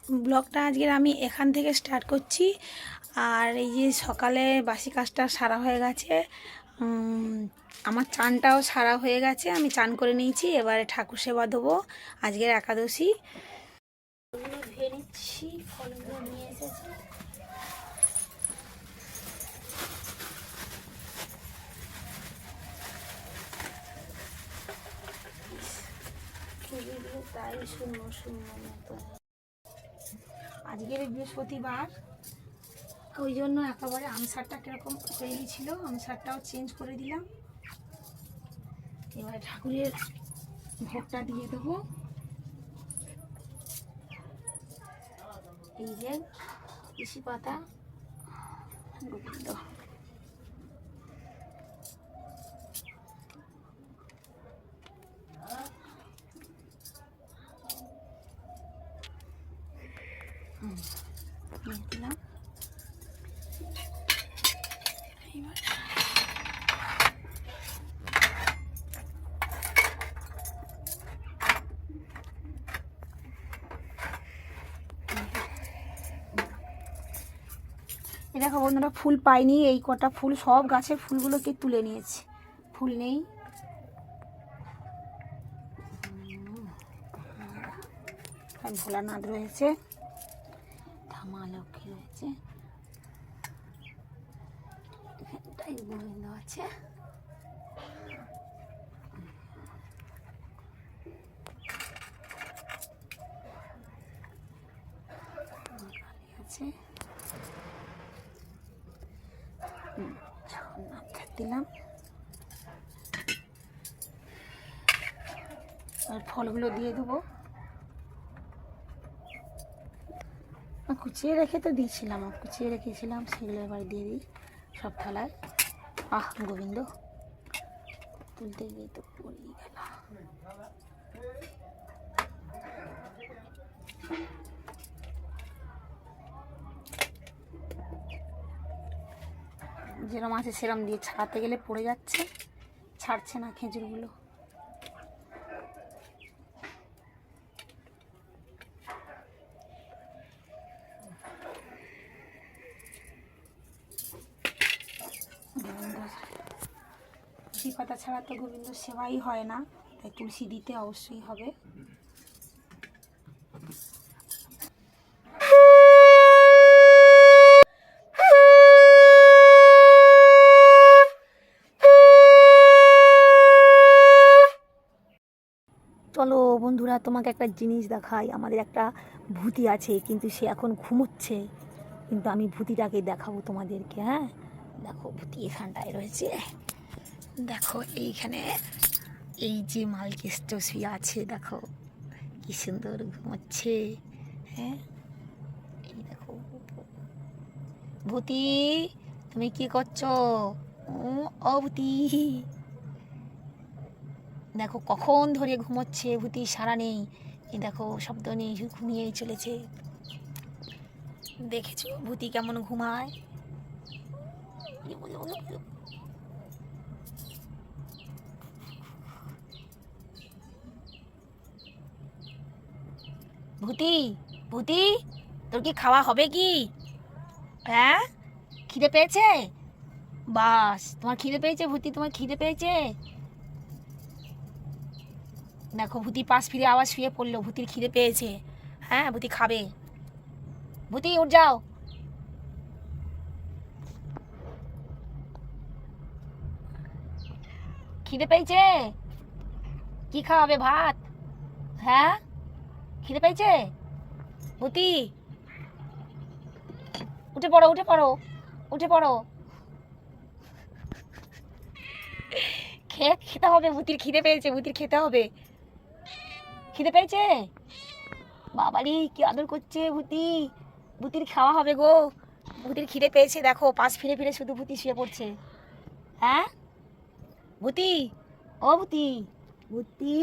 ব্লগটা আজকের আমি এখান থেকে স্টার্ট করছি। আর এই যে সকালে বাসি কাজটা সারা হয়ে গেছে, আমার চানটাও সারা হয়ে গেছে, আমি চান করে নিয়েছি। এবারে ঠাকুর সেবা দেবো, আজকের একাদশী। ফলগুলো ধুয়ে নিচ্ছি, ফলগুলো নিয়ে এসেছি। তাই শূন্য শূন্য মতো। আজকের বৃহস্পতিবার, ওই জন্য একেবারে আমসারটা কীরকম হয়ে গিয়েছিল, আমসারটাও চেঞ্জ করে দিলাম। এবার ঠাকুরের ভোগটা দিয়ে দেবো। এই যে তুলসী পাতা, গোবিন্দ। দিলাম। এবার দেখো বন্ধুরা, ফুল পাইনি, এই কটা ফুল সব গাছের ফুলগুলোকে তুলে নিয়েছি, ফুল নেই। ভোলানাথ রয়েছে, মা লক্ষ্মী রয়েছে, এখানটাই গোবিন্দ আছে, আছে দিলাম। আর ফলগুলো দিয়ে দেবো। কুচিয়ে রেখে তো দিয়েছিলাম, কুচিয়ে রেখেছিলাম, সেগুলো এবার দিয়ে দিই সব থালায়। গোবিন্দ তুলতে গিয়ে তো পড়েই গেল। যেরম আছে সেরম দিয়ে ছাড়াতে গেলে পড়ে যাচ্ছে, ছাড়ছে না খেজুরগুলো। তুলসী পাতা ছাড়া তো গোবিন্দ সেবাই হয় না, তাই তুলসী দিতে অবশ্যই হবে। চলো বন্ধুরা, তোমাকে একটা জিনিস দেখাই। আমাদের একটা ভূতি আছে, কিন্তু সে এখন ঘুমোচ্ছে, কিন্তু আমি ভূতিটাকে দেখাবো তোমাদেরকে। হ্যাঁ দেখো, ভূতি এখানটায় রয়েছে, দেখো এইখানে এই যে মালকেষ্ট শুয়ে আছে, দেখো কি সুন্দর ঘুমোচ্ছে। হ্যাঁ এই দেখো, ভূতি তুমি কি করছো? ও ভূতি, দেখো কখন ধরে ঘুমোচ্ছে, ভূতি সারা নেই। এই দেখো শব্দ নেই, ঘুমিয়েই চলেছে। দেখেছো ভূতি কেমন ঘুমায়? ভূতি, ভূতি তোর কি খাওয়া হবে কি? হ্যাঁ খিদে পেয়েছে? বাস তোমার খিদে পেয়েছে ভূতি, তোমার খিদে পেয়েছে? দেখো ভূতি পাশ ফিরে আবার শুয়ে পড়লো, ভূতির খিদে পেয়েছে। হ্যাঁ ভূতি খাবে। ভূতি উঠ যাও। খিদে পেয়েছে? কি খাওয়াবে, ভাত? হ্যাঁ খিদে পেয়েছে? ভূতি উঠে পড়ো, উঠে পড়ো, উঠে পড়ো। খেতে হবে, ভূতির খিদে পেয়েছে, ভূতির খেতে হবে। খিদে পেয়েছে? বাবারি কি আদর করছে ভূতি, ভূতির খাওয়া হবে গো। ভূতির খিদে পেয়েছে, দেখো পাশ ফিরে ফিরে শুধু ভূতি শুয়ে পড়ছে। হ্যাঁ ভূতি, ও ভূতি, ভূতি,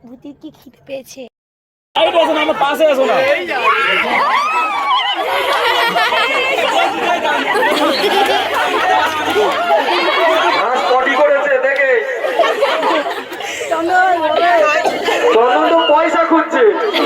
ভূতির কি খিদে পেয়েছে? পাশে আসো না। পয়সা খুঁজছে। আছে।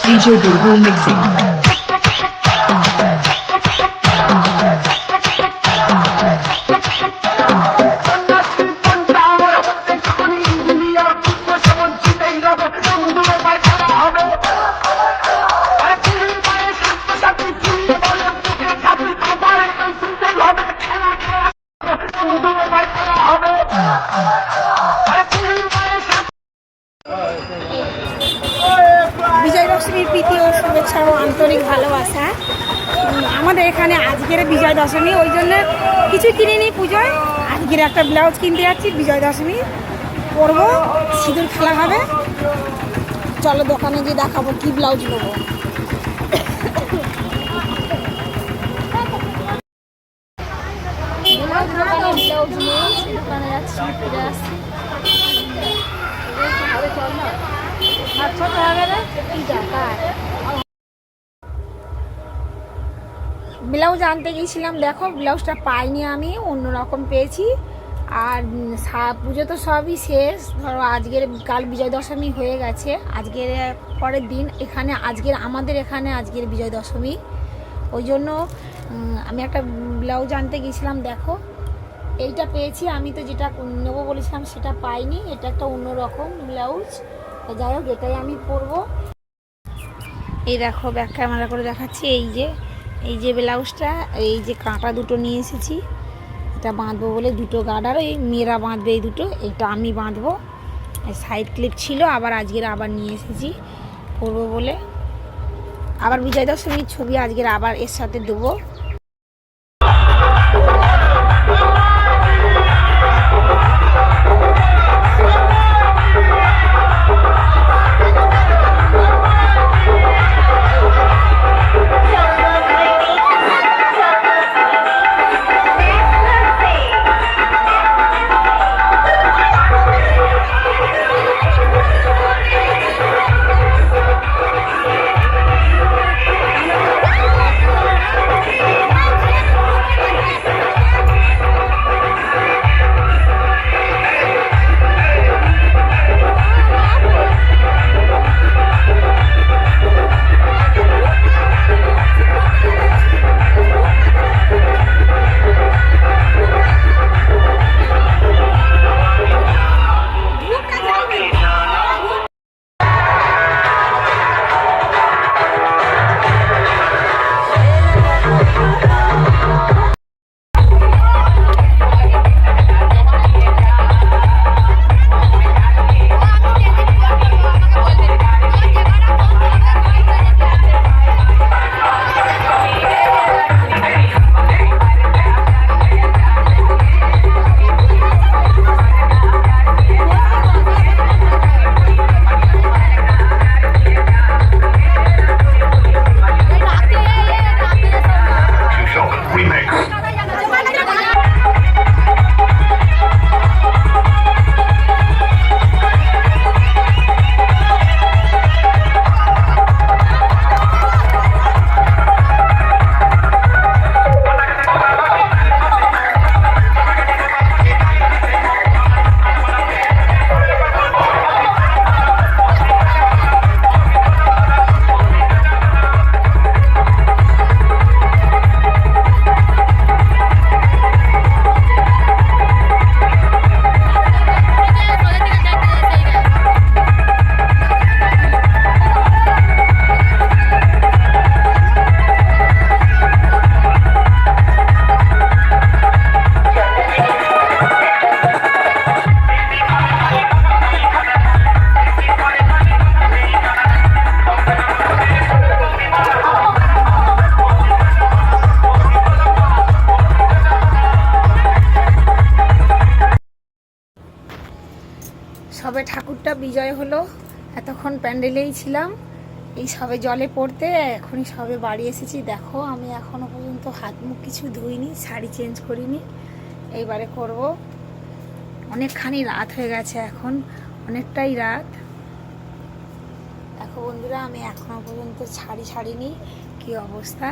DJ Bulbul Mixing. বিজয় দশমীর প্রীতি ও শুভেচ্ছা ও আন্তরিক ভালোবাসা। আমাদের এখানে আজকের বিজয় দশমী, ওই জন্য কিছু কিনিনি পুজোয়। আজকের একটা ব্লাউজ কিনতে যাচ্ছি, বিজয় দশমী পরবো, সিঁদুর খেলা হবে। চলো দোকানে গিয়ে দেখাবো কি ব্লাউজ নেবো। দোকানে যাচ্ছি, ফিরে আসছি। ব্লাউজ আনতে গিয়েছিলাম, দেখো ব্লাউজটা পাইনি, আমি অন্যরকম পেয়েছি। আর পুজো তো সবই শেষ, ধরো আজকের কাল বিজয় দশমী হয়ে গেছে, আজকের পরের দিন এখানে আমাদের এখানে আজকের বিজয় দশমী। ওই জন্য আমি একটা ব্লাউজ আনতে গিয়েছিলাম, দেখো এইটা পেয়েছি। আমি তো যেটা নেবো বলেছিলাম সেটা পাইনি, এটা একটা অন্যরকম ব্লাউজ। যাই হোক, এটাই আমি পরবো। এই দেখো ব্যাক ক্যামেরা করে দেখাচ্ছি, এই যে ব্লাউজটা, এই যে কাঁটা দুটো নিয়ে এসেছি, এটা বাঁধবো বলে, দুটো গার্ডার এই মেয়েরা বাঁধবে, এই দুটো, এটা আমি বাঁধবো। সাইড ক্লিপ ছিল, আবার আবার নিয়ে এসেছি পরবো বলে। আবার বিজয় দশমীর ছবি আজকের আবার এর সাথে দেবো। সবে ঠাকুরটা বিজয় হলো, এতক্ষণ প্যান্ডেলেই ছিলাম, এই সবে জলে পড়তে এখনই সবে বাড়ি এসেছি। দেখো আমি এখনো পর্যন্ত হাত মুখ কিছু ধুইনি, শাড়ি চেঞ্জ করিনি, এইবারে করব। অনেকখানি রাত হয়ে গেছে, এখন অনেকটাই রাত। দেখো বন্ধুরা, আমি এখনো পর্যন্ত ছাড়িনি, কি অবস্থা।